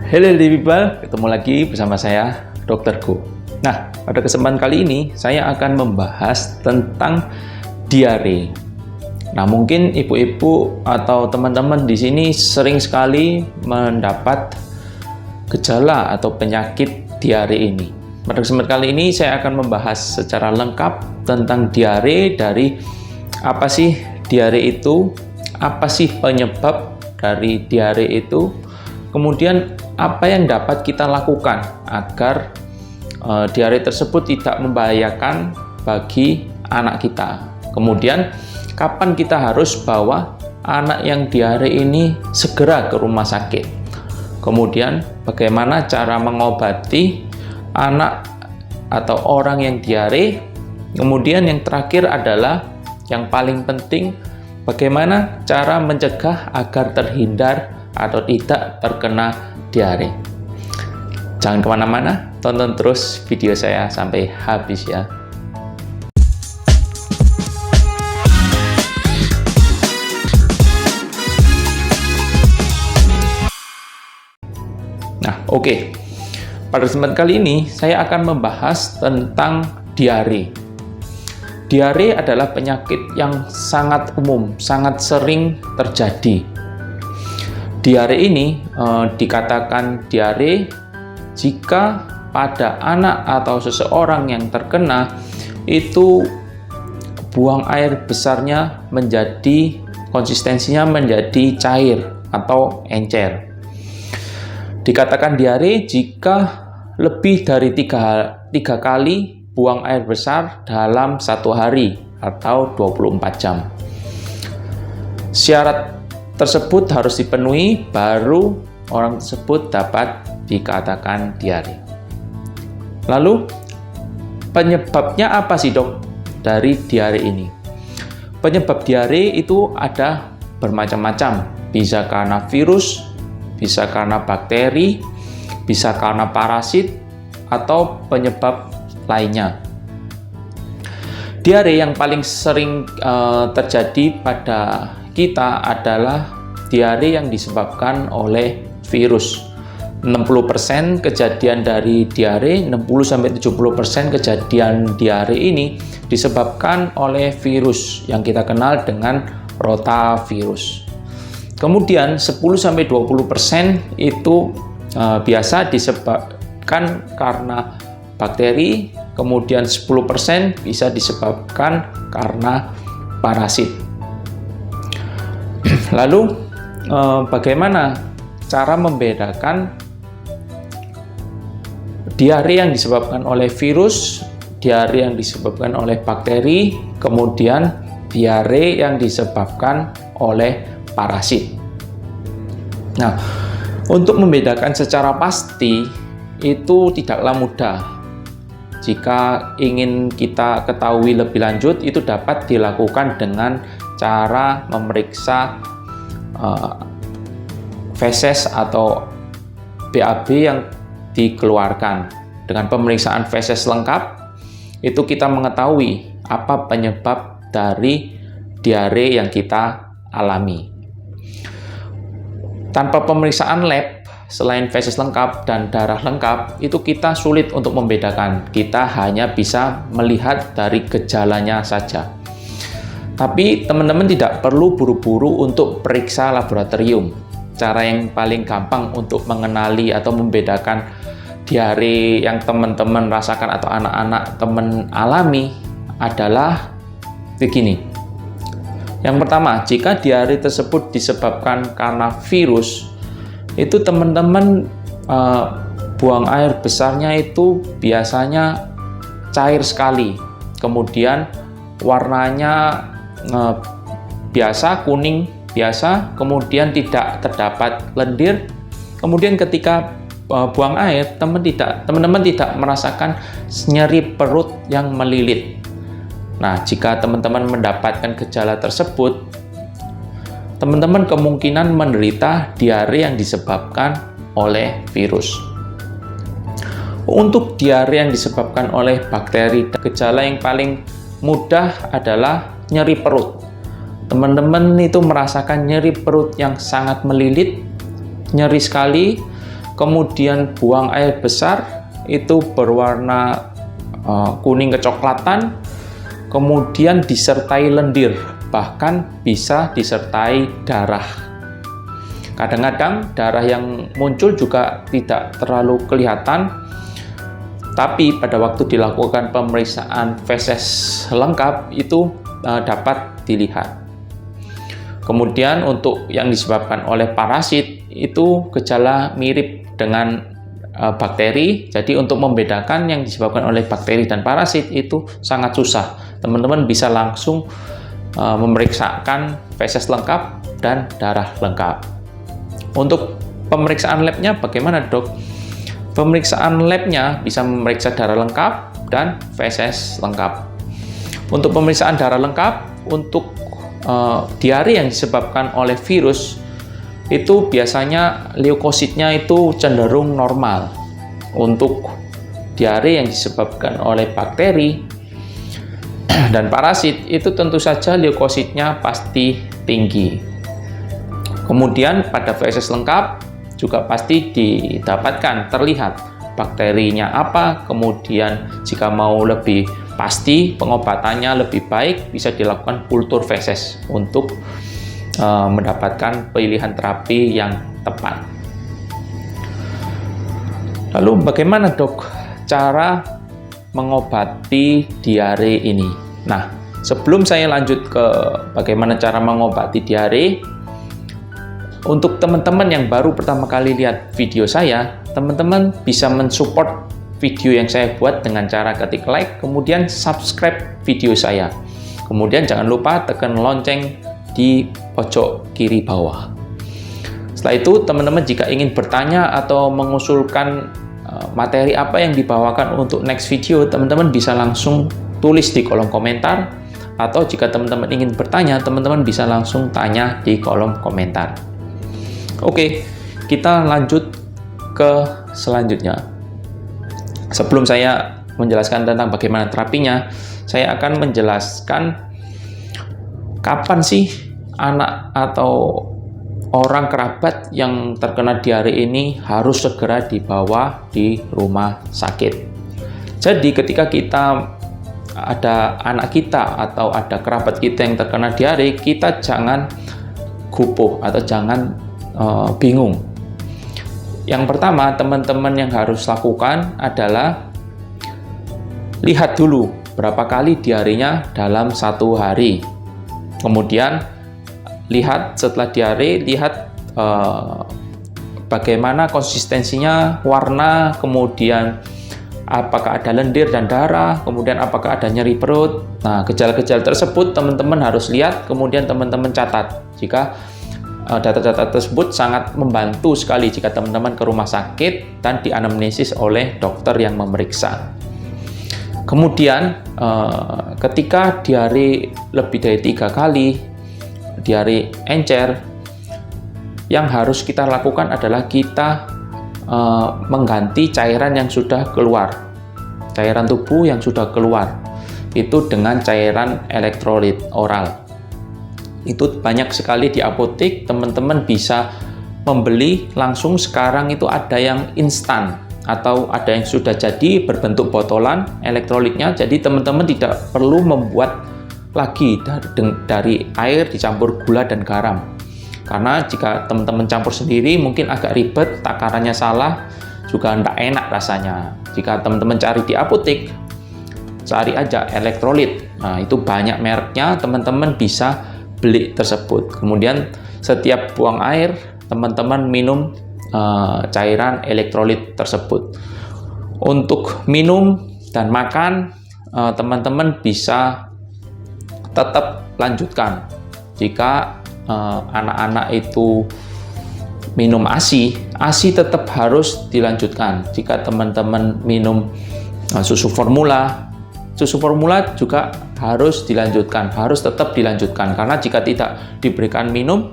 Hello people, ketemu lagi bersama saya Dr. Go. Nah, pada kesempatan kali ini saya akan membahas tentang diare. Nah, mungkin ibu-ibu atau teman-teman di sini sering sekali mendapat gejala atau penyakit diare ini. Pada kesempatan kali ini saya akan membahas secara lengkap tentang diare, dari apa sih diare itu, apa sih penyebab dari diare itu, kemudian apa yang dapat kita lakukan agar diare tersebut tidak membahayakan bagi anak kita. Kemudian kapan kita harus bawa anak yang diare ini segera ke rumah sakit. Kemudian bagaimana cara mengobati anak atau orang yang diare. Kemudian yang terakhir adalah yang paling penting, bagaimana cara mencegah agar terhindar atau tidak terkena diare. Jangan kemana-mana, tonton terus video saya sampai habis ya. Nah, oke. Pada kesempatan kali ini saya akan membahas tentang diare. Diare adalah penyakit yang sangat umum, sangat sering terjadi. Diare ini dikatakan diare jika pada anak atau seseorang yang terkena itu buang air besarnya menjadi, konsistensinya menjadi cair atau encer. Dikatakan diare jika lebih dari tiga kali buang air besar dalam satu hari atau 24 jam. Syarat tersebut harus dipenuhi baru orang tersebut dapat dikatakan diare. Lalu penyebabnya apa sih dok dari diare ini? Penyebab diare itu ada bermacam-macam, bisa karena virus, bisa karena bakteri, bisa karena parasit, atau penyebab lainnya. Diare yang paling sering terjadi pada kita adalah diare yang disebabkan oleh virus. 60% kejadian dari diare, 60-70% kejadian diare ini disebabkan oleh virus yang kita kenal dengan rotavirus. Kemudian 10-20% itu biasa disebabkan karena bakteri, kemudian 10% bisa disebabkan karena parasit. Lalu bagaimana cara membedakan diare yang disebabkan oleh virus, diare yang disebabkan oleh bakteri, kemudian diare yang disebabkan oleh parasit? Nah, untuk membedakan secara pasti itu tidaklah mudah. Jika ingin kita ketahui lebih lanjut, itu dapat dilakukan dengan cara memeriksa feses atau BAB yang dikeluarkan. Dengan pemeriksaan feses lengkap, itu kita mengetahui apa penyebab dari diare yang kita alami. Tanpa pemeriksaan lab, selain feses lengkap dan darah lengkap, itu kita sulit untuk membedakan. Kita hanya bisa melihat dari gejalanya saja. Tapi teman-teman tidak perlu buru-buru untuk periksa laboratorium. Cara yang paling gampang untuk mengenali atau membedakan diare yang teman-teman rasakan atau anak-anak teman alami adalah begini. Yang pertama, jika diare tersebut disebabkan karena virus, itu teman-teman buang air besarnya itu biasanya cair sekali. Kemudian warnanya biasa, kuning biasa, kemudian tidak terdapat lendir. Kemudian ketika buang air, teman-teman tidak merasakan nyeri perut yang melilit. Nah, jika teman-teman mendapatkan gejala tersebut, teman-teman kemungkinan menderita diare yang disebabkan oleh virus. Untuk diare yang disebabkan oleh bakteri, gejala yang paling mudah adalah nyeri perut. Teman-teman itu merasakan nyeri perut yang sangat melilit, nyeri sekali, kemudian buang air besar itu berwarna kuning kecoklatan, kemudian disertai lendir, bahkan bisa disertai darah. Kadang-kadang darah yang muncul juga tidak terlalu kelihatan, tapi pada waktu dilakukan pemeriksaan feses lengkap itu dapat dilihat. Kemudian untuk yang disebabkan oleh parasit itu gejala mirip dengan bakteri, jadi untuk membedakan yang disebabkan oleh bakteri dan parasit itu sangat susah. Teman-teman bisa langsung memeriksakan feses lengkap dan darah lengkap. Untuk pemeriksaan labnya bagaimana, Dok? Pemeriksaan labnya bisa memeriksa darah lengkap dan feses lengkap. Untuk pemeriksaan darah lengkap, untuk diare yang disebabkan oleh virus itu biasanya leukositnya itu cenderung normal. Untuk diare yang disebabkan oleh bakteri dan parasit itu tentu saja leukositnya pasti tinggi. Kemudian pada feses lengkap juga pasti didapatkan terlihat bakterinya apa. Kemudian jika mau lebih pasti pengobatannya lebih baik, bisa dilakukan kultur feses untuk mendapatkan pilihan terapi yang tepat. Lalu bagaimana, Dok, cara mengobati diare ini? Nah, sebelum saya lanjut ke bagaimana cara mengobati diare, untuk teman-teman yang baru pertama kali lihat video saya, teman-teman bisa mensupport video yang saya buat dengan cara ketik like, kemudian subscribe video saya. Kemudian jangan lupa tekan lonceng di pojok kiri bawah. Setelah itu, teman-teman jika ingin bertanya atau mengusulkan materi apa yang dibawakan untuk next video, teman-teman bisa langsung tulis di kolom komentar, atau jika teman-teman ingin bertanya, teman-teman bisa langsung tanya di kolom komentar. Oke, kita lanjut ke selanjutnya. Sebelum saya menjelaskan tentang bagaimana terapinya, saya akan menjelaskan kapan sih anak atau orang kerabat yang terkena diare ini harus segera dibawa di rumah sakit. Jadi ketika kita ada anak kita atau ada kerabat kita yang terkena diare, kita jangan gupuh atau jangan bingung. Yang pertama, teman-teman yang harus lakukan adalah lihat dulu berapa kali diarenya dalam satu hari. Kemudian lihat setelah diare, lihat bagaimana konsistensinya, warna, kemudian apakah ada lendir dan darah, kemudian apakah ada nyeri perut. Nah, gejala-gejala tersebut teman-teman harus lihat, kemudian teman-teman catat. Jika data-data tersebut sangat membantu sekali jika teman-teman ke rumah sakit dan dianamnesis oleh dokter yang memeriksa. Kemudian ketika diare lebih dari 3 kali, diare encer, yang harus kita lakukan adalah kita mengganti cairan yang sudah keluar, cairan tubuh yang sudah keluar itu dengan cairan elektrolit oral. Itu banyak sekali di apotek, teman-teman bisa membeli langsung. Sekarang itu ada yang instan atau ada yang sudah jadi berbentuk botolan elektrolitnya, jadi teman-teman tidak perlu membuat lagi dari air dicampur gula dan garam, karena jika teman-teman campur sendiri mungkin agak ribet, takarannya salah, juga tidak enak rasanya. Jika teman-teman cari di apotek, cari aja elektrolit, nah itu banyak mereknya, teman-teman bisa beli tersebut. Kemudian setiap buang air, teman-teman minum cairan elektrolit tersebut. Untuk minum dan makan, teman-teman bisa tetap lanjutkan. Jika anak-anak itu minum ASI tetap harus dilanjutkan. Jika teman-teman minum susu formula juga harus dilanjutkan, harus tetap dilanjutkan, karena jika tidak diberikan minum,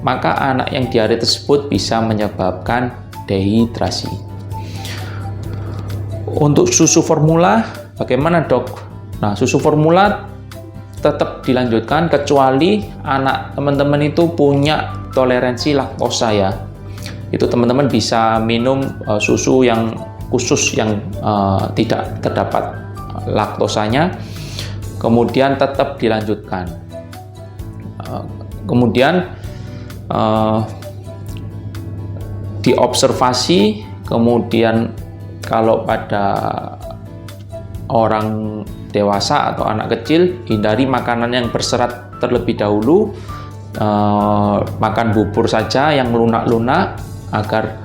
maka anak yang diare tersebut bisa menyebabkan dehidrasi. Untuk susu formula, bagaimana, Dok? Nah, susu formula tetap dilanjutkan kecuali anak teman-teman itu punya toleransi laktosa ya. itu teman-teman bisa minum susu yang khusus yang tidak terdapat laktosanya, kemudian tetap dilanjutkan. Kemudian diobservasi, kemudian kalau pada orang dewasa atau anak kecil, hindari makanan yang berserat terlebih dahulu, makan bubur saja yang lunak-lunak agar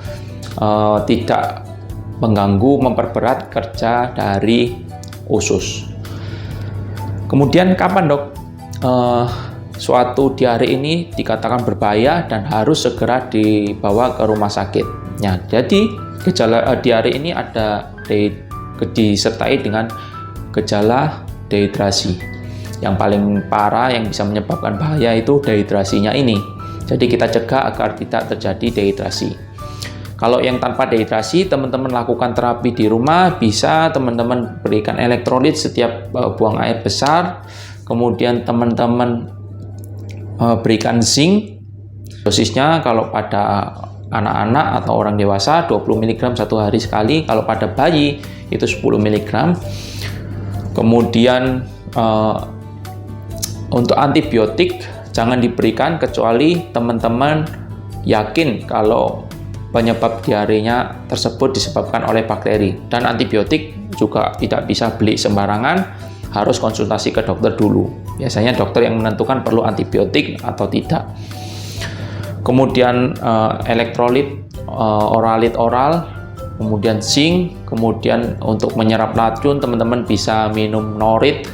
tidak mengganggu, memperberat kerja dari usus. Kemudian kapan dok suatu diare ini dikatakan berbahaya dan harus segera dibawa ke rumah sakit? Nah, jadi gejala diare ini ada disertai dengan gejala dehidrasi. Yang paling parah yang bisa menyebabkan bahaya itu dehidrasinya ini. Jadi kita cegah agar tidak terjadi dehidrasi. Kalau yang tanpa dehidrasi, teman-teman lakukan terapi di rumah, bisa teman-teman berikan elektrolit setiap buang air besar, kemudian teman-teman berikan zinc. Dosisnya kalau pada anak-anak atau orang dewasa 20 mg satu hari sekali, kalau pada bayi itu 10 mg. Kemudian untuk antibiotik jangan diberikan kecuali teman-teman yakin kalau penyebab diarenya tersebut disebabkan oleh bakteri. Dan antibiotik juga tidak bisa beli sembarangan, harus konsultasi ke dokter dulu. Biasanya dokter yang menentukan perlu antibiotik atau tidak. Kemudian elektrolit, oralit oral, kemudian zinc, kemudian untuk menyerap racun teman-teman bisa minum norit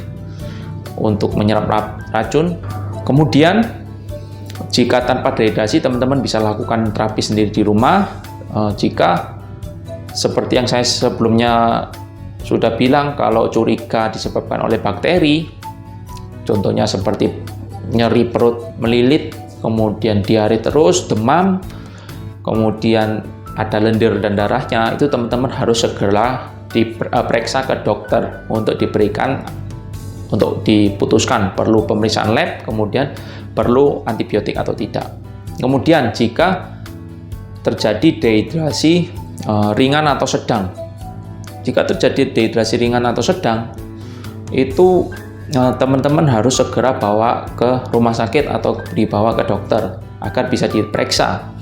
untuk menyerap racun. Kemudian jika tanpa dehidrasi, teman-teman bisa lakukan terapi sendiri di rumah. Jika seperti yang saya sebelumnya sudah bilang, kalau curiga disebabkan oleh bakteri, contohnya seperti nyeri perut melilit, kemudian diare terus, demam, kemudian ada lendir dan darahnya, itu teman-teman harus segera diperiksa ke dokter untuk diputuskan perlu pemeriksaan lab, kemudian perlu antibiotik atau tidak. Kemudian jika terjadi dehidrasi ringan atau sedang, jika terjadi dehidrasi ringan atau sedang, itu teman-teman harus segera bawa ke rumah sakit atau dibawa ke dokter agar bisa diperiksa.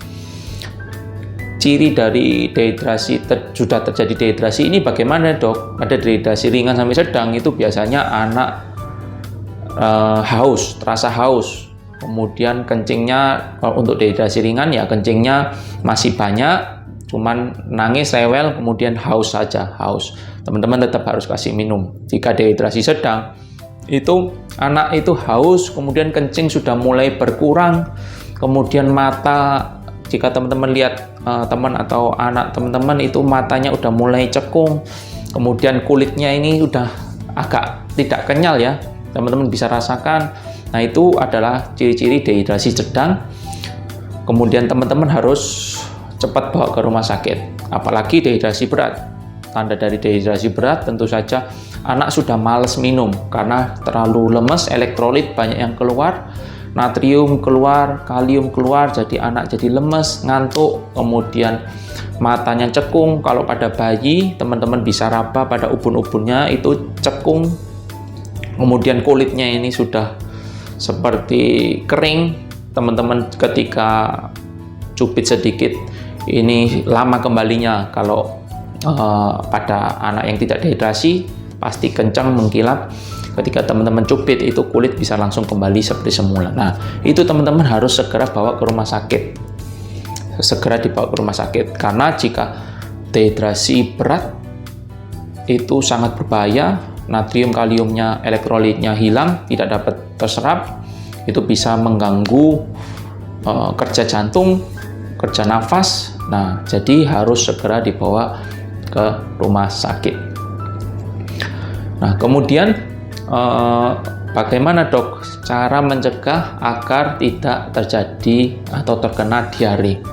Ciri dari dehidrasi, sudah terjadi dehidrasi ini bagaimana dok? Ada dehidrasi ringan sampai sedang, itu biasanya anak haus, terasa haus. Kemudian kencingnya, untuk dehidrasi ringan ya kencingnya masih banyak, cuman nangis, rewel, kemudian haus saja, haus. Teman-teman tetap harus kasih minum. Jika dehidrasi sedang, itu anak itu haus, kemudian kencing sudah mulai berkurang, kemudian mata, jika teman-teman lihat teman atau anak teman-teman itu matanya udah mulai cekung, kemudian kulitnya ini udah agak tidak kenyal ya, teman-teman bisa rasakan. Nah, itu adalah ciri-ciri dehidrasi sedang. Kemudian teman-teman harus cepat bawa ke rumah sakit. Apalagi dehidrasi berat. Tanda dari dehidrasi berat tentu saja anak sudah males minum karena terlalu lemes, elektrolit banyak yang keluar, natrium keluar, kalium keluar, jadi anak jadi lemes, ngantuk, kemudian matanya cekung. Kalau pada bayi, teman-teman bisa raba pada ubun-ubunnya itu cekung, kemudian kulitnya ini sudah seperti kering. Teman-teman ketika cubit sedikit, ini lama kembalinya. Kalau pada anak yang tidak dehidrasi, pasti kencang, mengkilap. Ketika teman-teman cubit, itu kulit bisa langsung kembali seperti semula. Nah, itu teman-teman harus segera bawa ke rumah sakit. Segera dibawa ke rumah sakit. Karena jika dehidrasi berat, itu sangat berbahaya. Natrium, kaliumnya, elektrolitnya hilang, tidak dapat terserap. Itu bisa mengganggu kerja jantung, kerja nafas. Nah, jadi harus segera dibawa ke rumah sakit. Nah, kemudian bagaimana dok cara mencegah agar tidak terjadi atau terkena diare?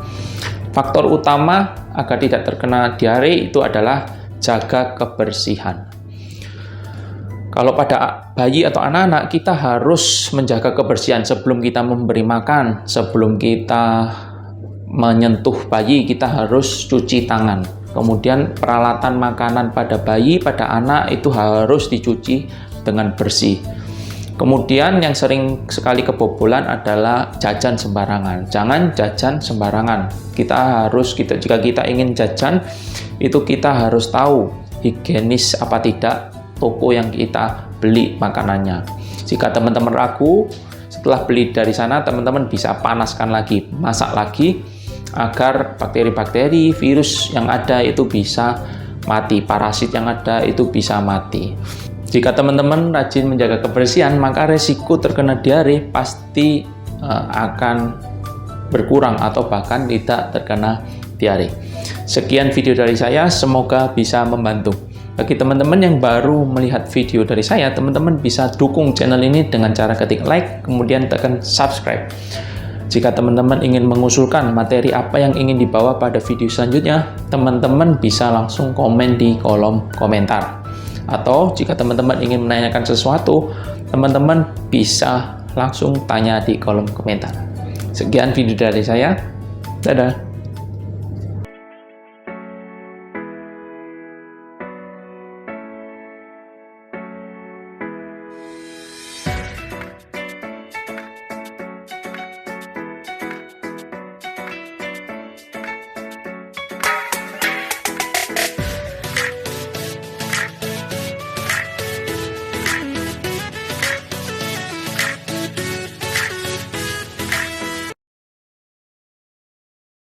Faktor utama agar tidak terkena diare itu adalah jaga kebersihan. Kalau pada bayi atau anak-anak, kita harus menjaga kebersihan sebelum kita memberi makan, sebelum kita menyentuh bayi kita harus cuci tangan. Kemudian peralatan makanan pada bayi, pada anak itu harus dicuci dengan bersih. Kemudian yang sering sekali kebobolan adalah jajan sembarangan. Jangan jajan sembarangan. Jika kita ingin jajan, itu kita harus tahu higienis apa tidak toko yang kita beli makanannya. Jika teman-teman ragu, setelah beli dari sana, teman-teman bisa panaskan lagi, masak lagi, agar bakteri-bakteri, virus yang ada itu bisa mati, parasit yang ada itu bisa mati. Jika teman-teman rajin menjaga kebersihan, maka resiko terkena diare pasti akan berkurang atau bahkan tidak terkena diare. Sekian video dari saya, semoga bisa membantu. Bagi teman-teman yang baru melihat video dari saya, teman-teman bisa dukung channel ini dengan cara ketik like, kemudian tekan subscribe. Jika teman-teman ingin mengusulkan materi apa yang ingin dibawa pada video selanjutnya, teman-teman bisa langsung komen di kolom komentar. Atau jika teman-teman ingin menanyakan sesuatu, teman-teman bisa langsung tanya di kolom komentar. Sekian video dari saya. Dadah.